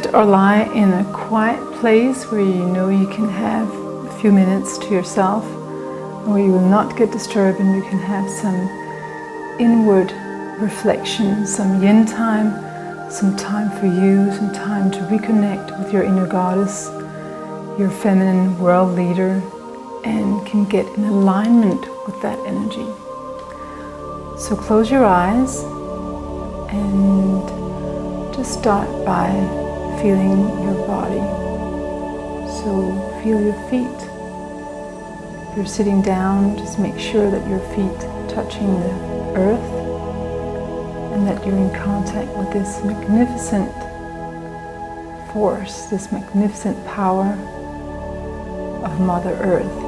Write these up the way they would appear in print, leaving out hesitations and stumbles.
sit or lie in a quiet place where you know you can have a few minutes to yourself, where you will not get disturbed and you can have some inward reflection, some yin time, some time for you, some time to reconnect with your inner goddess, your feminine world leader, and can get in alignment with that energy. So close your eyes and just start by feeling your body. So feel your feet. If you're sitting down, just make sure that your feet touching the earth and that you're in contact with this magnificent force, this magnificent power of Mother Earth.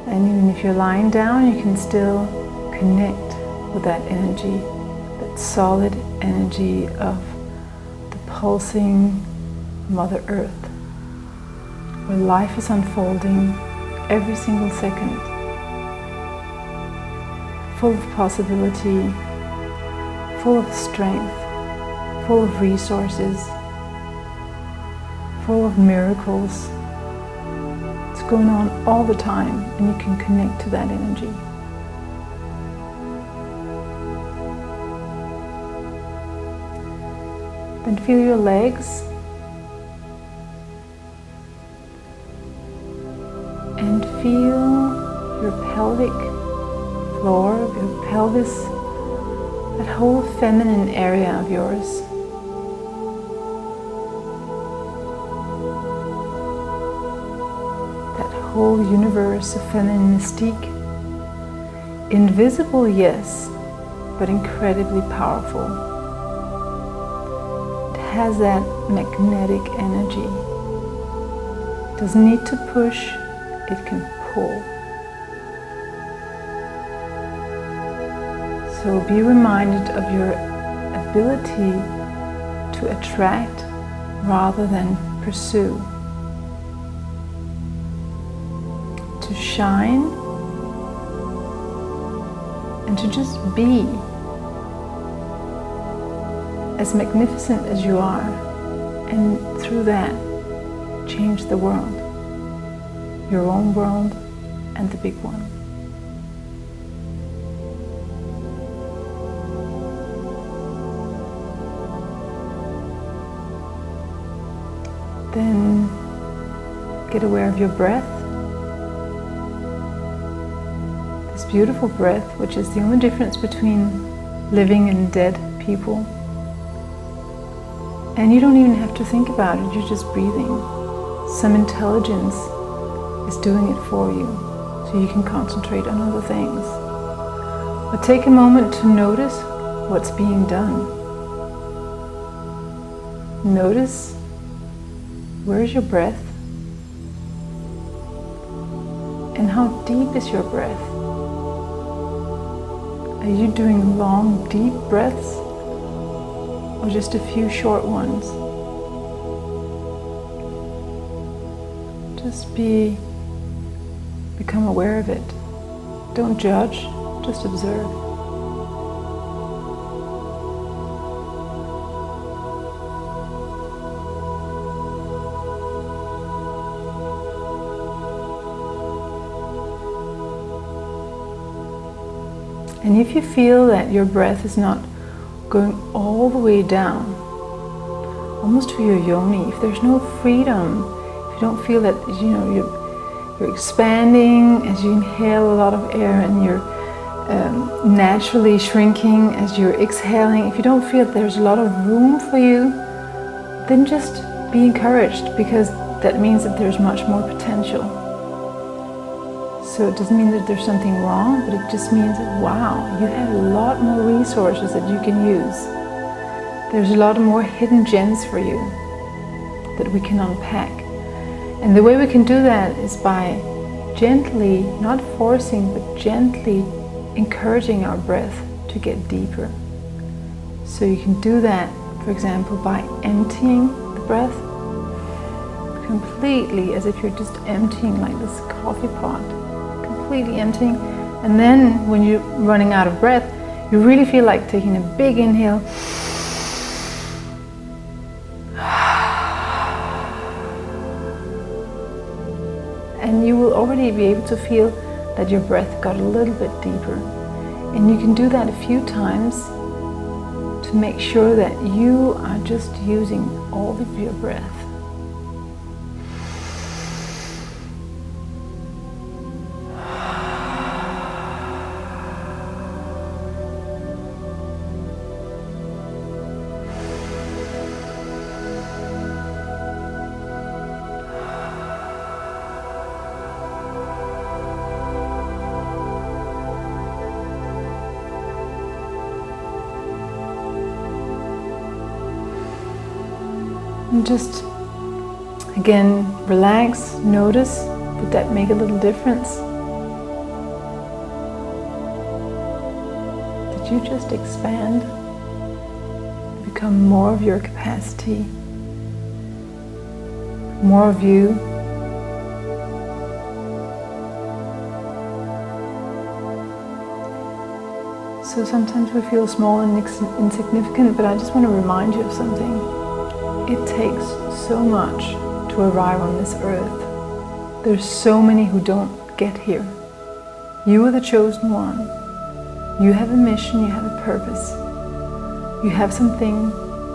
And even if you're lying down, you can still connect with that energy, that solid energy of the pulsing Mother Earth, where life is unfolding every single second, full of possibility, full of strength, full of resources, full of miracles. It's going on all the time, and you can connect to that energy. Then feel your legs and feel your pelvic floor, your pelvis, that whole feminine area of yours. That whole universe of feminine mystique. Invisible, yes, but incredibly powerful. It has that magnetic energy. It doesn't need to push, it can pull. So be reminded of your ability to attract rather than pursue. To shine and to just be as magnificent as you are, and through that change the world, your own world and the big one. Then get aware of your breath. This beautiful breath, which is the only difference between living and dead people. And you don't even have to think about it, you're just breathing. Some intelligence is doing it for you, so you can concentrate on other things. But take a moment to notice what's being done. Notice, where's your breath? And how deep is your breath? Are you doing long, deep breaths, or just a few short ones? Just become aware of it. Don't judge, just observe. And if you feel that your breath is not going all the way down, almost to your yoni, if there's no freedom, if you don't feel that you're expanding as you inhale a lot of air and you're naturally shrinking as you're exhaling, if you don't feel that there's a lot of room for you, then just be encouraged, because that means that there's much more potential. So it doesn't mean that there's something wrong, but it just means that, wow, you have a lot more resources that you can use. There's a lot more hidden gems for you that we can unpack. And the way we can do that is by gently, not forcing, but gently encouraging our breath to get deeper. So you can do that, for example, by emptying the breath completely, as if you're just emptying like this coffee pot. Completely emptying, and then when you're running out of breath, You really feel like taking a big inhale. And you will already be able to feel that your breath got a little bit deeper. And you can do that a few times to make sure that you are just using all of your breath. And just, again, relax, notice, would that make a little difference? Did you just expand, become more of your capacity, more of you? So sometimes we feel small and insignificant, but I just want to remind you of something. It takes so much to arrive on this earth. There's so many who don't get here. You are the chosen one. You have a mission, you have a purpose. You have something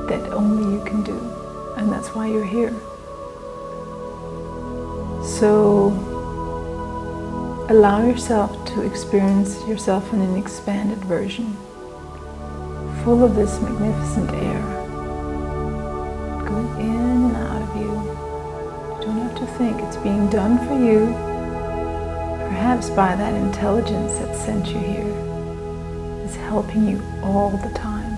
that only you can do, and that's why you're here. So allow yourself to experience yourself in an expanded version, full of this magnificent air. Going in and out of you. You don't have to think, it's being done for you, perhaps by that intelligence that sent you here. It's helping you all the time.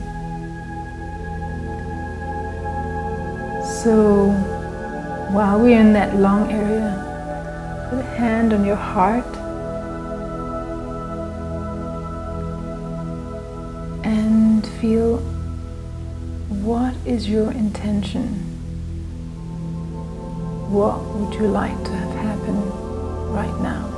So while we're in that lung area, put a hand on your heart and feel, what is your intention? What would you like to have happen right now?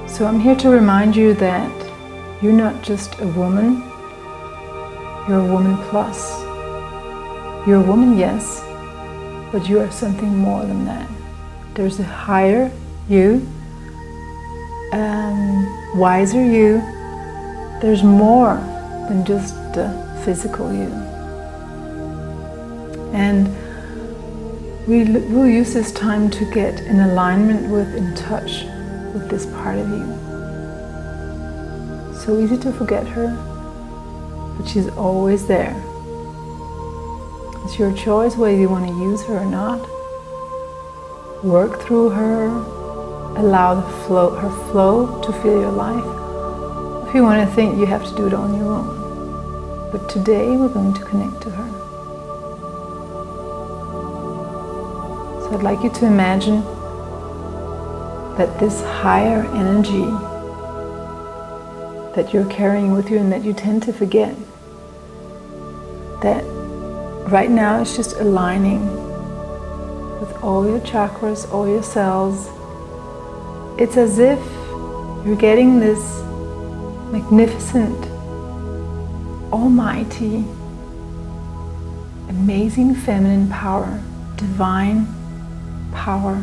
So I'm here to remind you that you're not just a woman, you're a woman plus. You're a woman, yes, but you are something more than that. There's a higher you, wiser you. There's more than just the physical you. And we'll use this time to get in alignment with, in touch with this part of you. So easy to forget her, but she's always there. It's your choice whether you want to use her or not. Work through her, allow her flow to fill your life. If you want to think, you have to do it on your own. But today we're going to connect to her. So I'd like you to imagine that this higher energy that you're carrying with you and that you tend to forget, that right now it's just aligning with all your chakras, all your cells. It's as if you're getting this magnificent, almighty, amazing feminine power, divine power,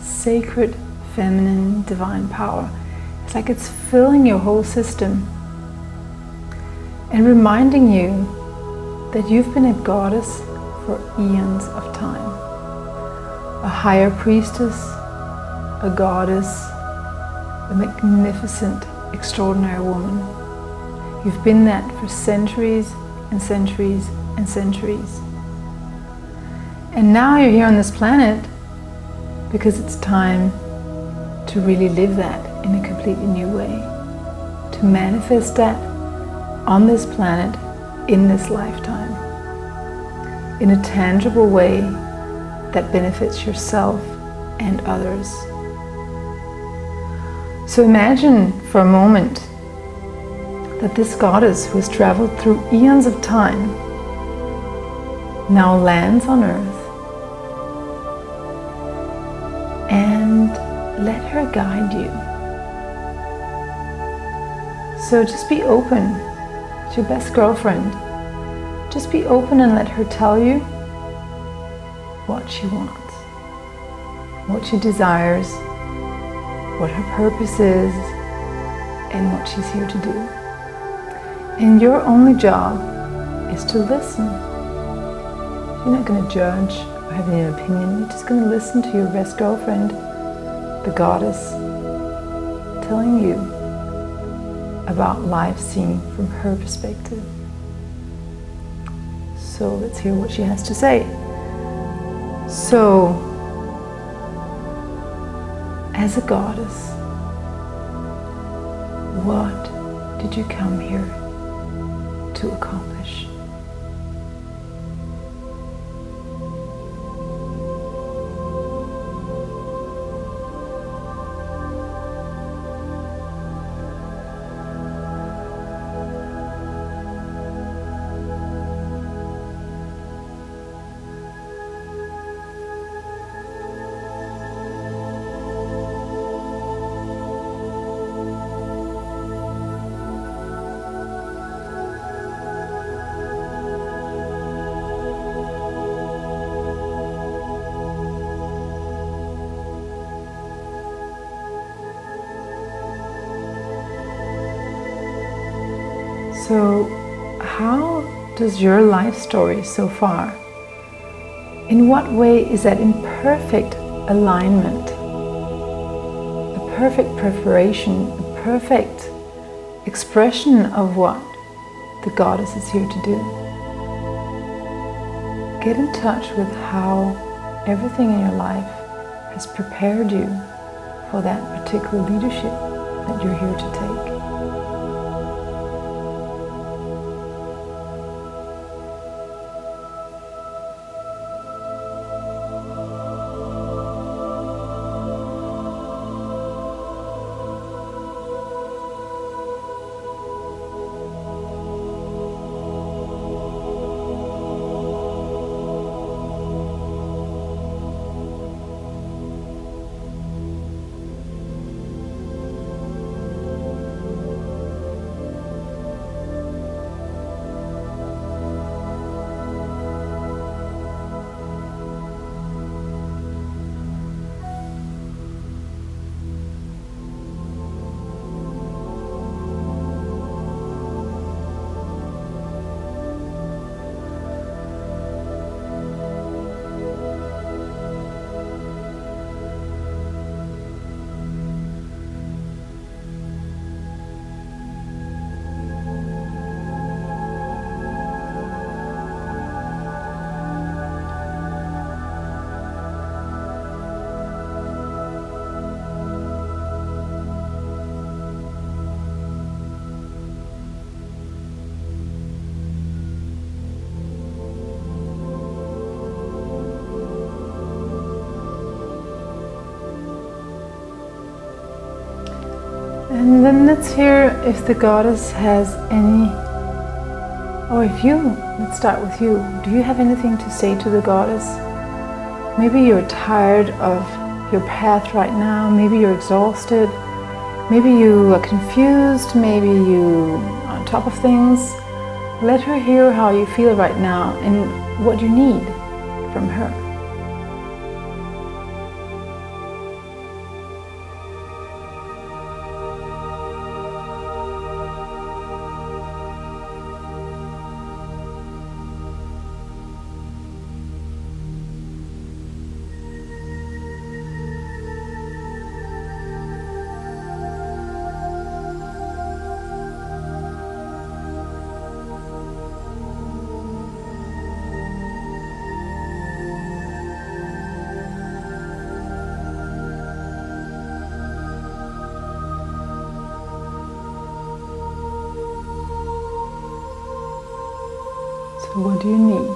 sacred feminine divine power. It's like it's filling your whole system and reminding you that you've been a goddess for eons of time. A higher priestess, a goddess, a magnificent, extraordinary woman. You've been that for centuries and centuries and centuries. And now you're here on this planet because it's time to really live that in a completely new way, to manifest that on this planet in this lifetime in a tangible way that benefits yourself and others. So imagine for a moment that this goddess who has traveled through eons of time now lands on earth, and let her guide you. So just be open. It's your best girlfriend. Just be open and let her tell you what she wants, what she desires, what her purpose is, and what she's here to do. And your only job is to listen. You're not going to judge or have any opinion. You're just going to listen to your best girlfriend, the goddess, telling you about life seen from her perspective. So let's hear what she has to say. So, as a goddess, what did you come here to accomplish? So, how does your life story so far, in what way is that in perfect alignment, a perfect preparation, a perfect expression of what the goddess is here to do? Get in touch with how everything in your life has prepared you for that particular leadership that you're here to take. And then let's hear if the goddess has any, or if you, let's start with you. Do you have anything to say to the goddess? Maybe you're tired of your path right now. Maybe you're exhausted. Maybe you are confused. Maybe you are on top of things. Let her hear how you feel right now and what you need from her. So what do you need?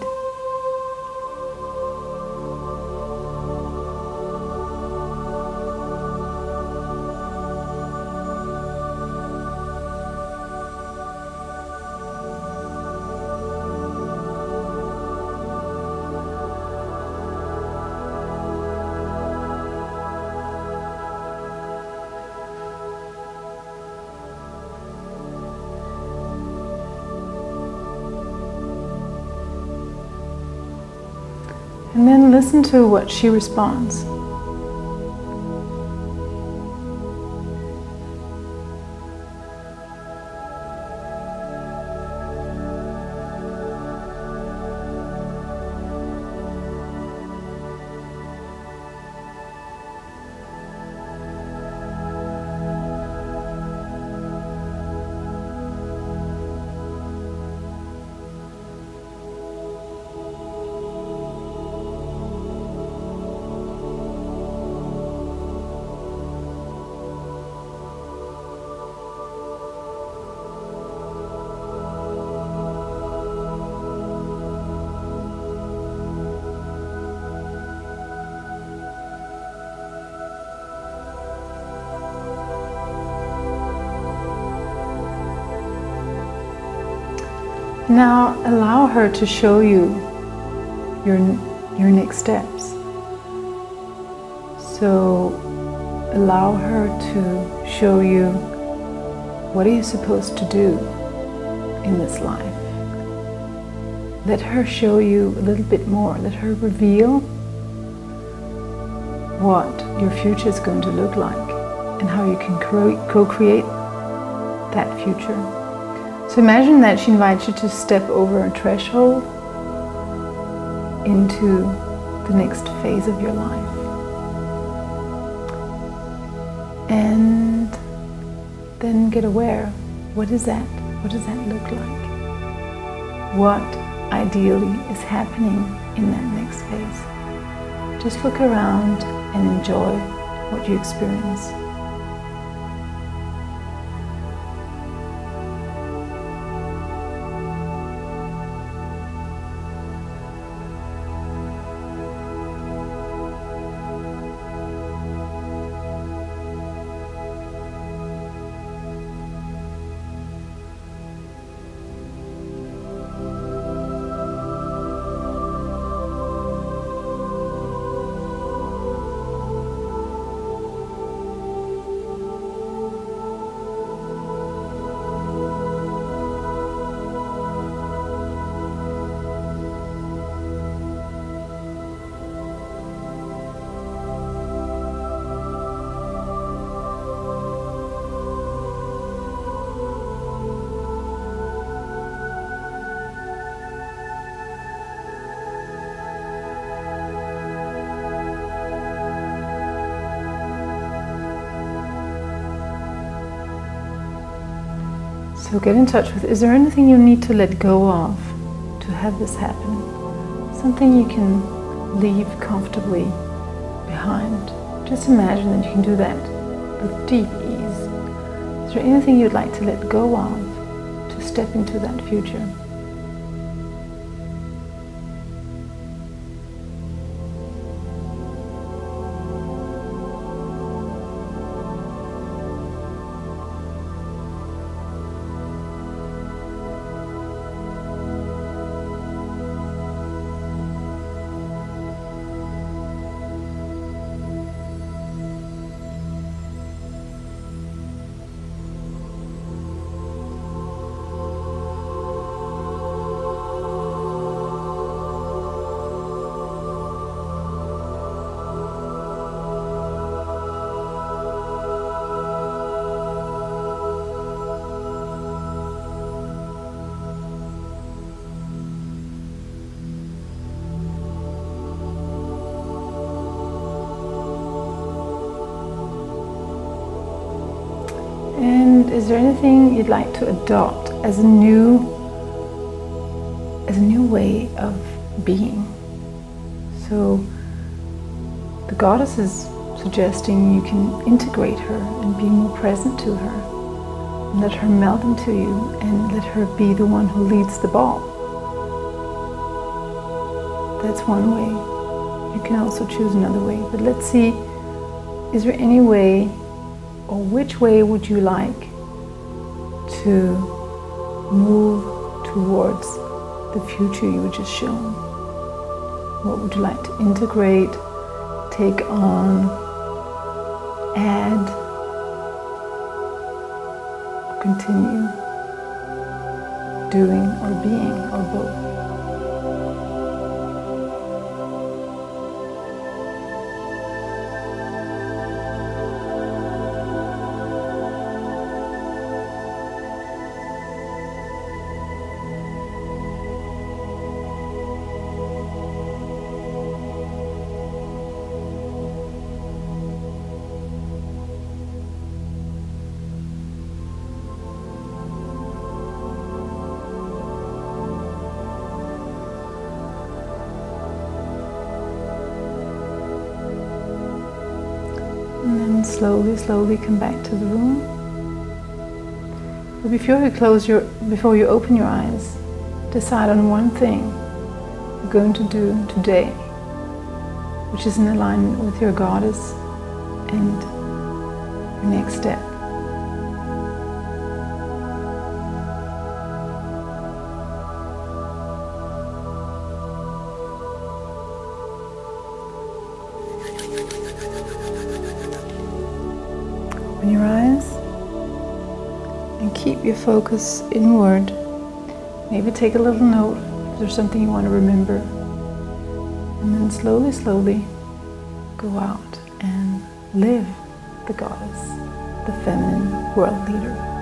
And then listen to what she responds. Now allow her to show you your next steps. So allow her to show you what are you supposed to do in this life. Let her show you a little bit more. Let her reveal what your future is going to look like and how you can co-create that future. So imagine that she invites you to step over a threshold into the next phase of your life. And then get aware, what is that? What does that look like? What ideally is happening in that next phase? Just look around and enjoy what you experience. So get in touch with, is there anything you need to let go of to have this happen? Something you can leave comfortably behind. Just imagine that you can do that with deep ease. Is there anything you'd like to let go of to step into that future? And is there anything you'd like to adopt as a new way of being? So the goddess is suggesting you can integrate her and be more present to her. And let her melt into you and let her be the one who leads the ball. That's one way. You can also choose another way. But let's see, is there any way, or which way would you like to move towards the future you were just shown? What would you like to integrate, take on, add, or continue doing or being, or both? And then slowly come back to the room. But before you open your eyes, decide on one thing you're going to do today, which is in alignment with your goddess and your next step. Open your eyes and keep your focus inward. Maybe take a little note if there's something you want to remember. And then slowly go out and live the goddess, the feminine world leader.